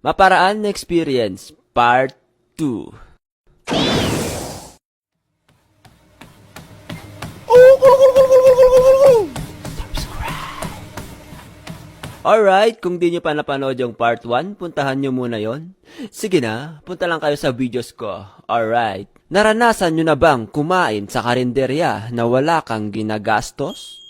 Maparaan na Experience Part 2. Alright, kung di nyo pa napanood yung part 1, puntahan nyo muna yon. Sige na, punta lang kayo sa videos ko. Alright, naranasan nyo na bang kumain sa karinderya na wala kang ginagastos?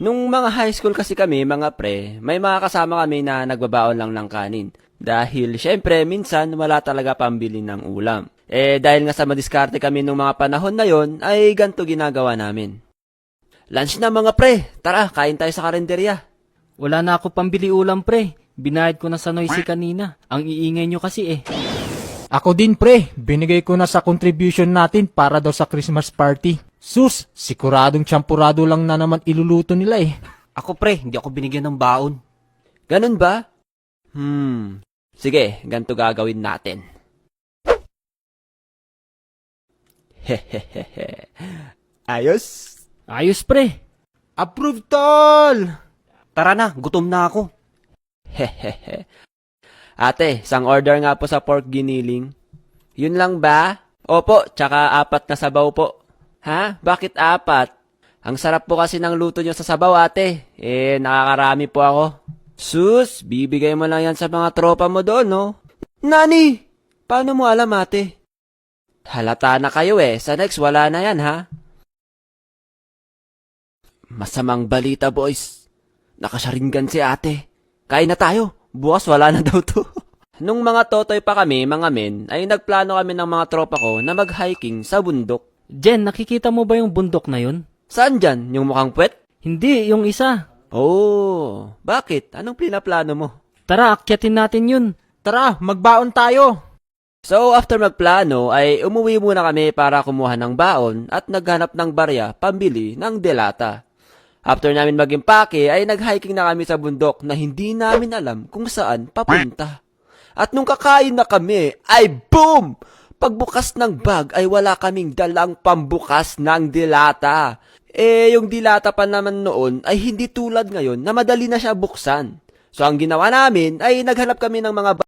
Nung mga high school kasi kami, mga pre, may mga kasama kami na nagbabaon lang ng kanin. Dahil syempre, minsan wala talaga pambili ng ulam. Dahil nga sa madiskarte kami nung mga panahon na yon, ay ganito ginagawa namin. Lunch na mga pre, tara, kain tayo sa karinderya. Wala na ako pambili ulam, pre. Binayad ko na sa Noisy kanina. Ang iingay nyo kasi eh. Ako din pre, binigay ko na sa contribution natin para daw sa Christmas party. Sus, siguradong tsampurado lang na naman iluluto nila eh. Ako, pre, hindi ako binigyan ng baon. Ganun ba? Sige, ganito gagawin natin. Hehehehe. Ayos? Ayos, pre. Approve tol! Tara na, gutom na ako. Hehehe. Ate, isang order nga po sa pork giniling. Yun lang ba? Opo, tsaka 4 na sabaw po. Ha? Bakit 4? Ang sarap po kasi ng luto nyo sa sabaw, ate. Nakakarami po ako. Sus, bibigay mo lang yan sa mga tropa mo doon, no? Nani! Paano mo alam, ate? Halata na kayo sa next wala na yan, ha? Masamang balita, boys. Nakasaringgan si ate. Kain na tayo. Bukas wala na daw to. Nung mga totoy pa kami, mga men, ay nagplano kami ng mga tropa ko na mag-hiking sa bundok. Jen, nakikita mo ba yung bundok na yun? Saan dyan? Yung mukhang puwet? Hindi, yung isa. Oh, bakit? Anong pinaplano mo? Tara, akyatin natin yun. Tara, magbaon tayo! So, after magplano, ay umuwi muna kami para kumuha ng baon at naghanap ng barya pambili ng delata. After namin mag-impake, ay nag-hiking na kami sa bundok na hindi namin alam kung saan papunta. At nung kakain na kami, ay boom! Pagbukas ng bag ay wala kaming dalang pambukas ng dilata. Yung dilata pa naman noon ay hindi tulad ngayon na madali na siya buksan. So ang ginawa namin ay naghanap kami ng mga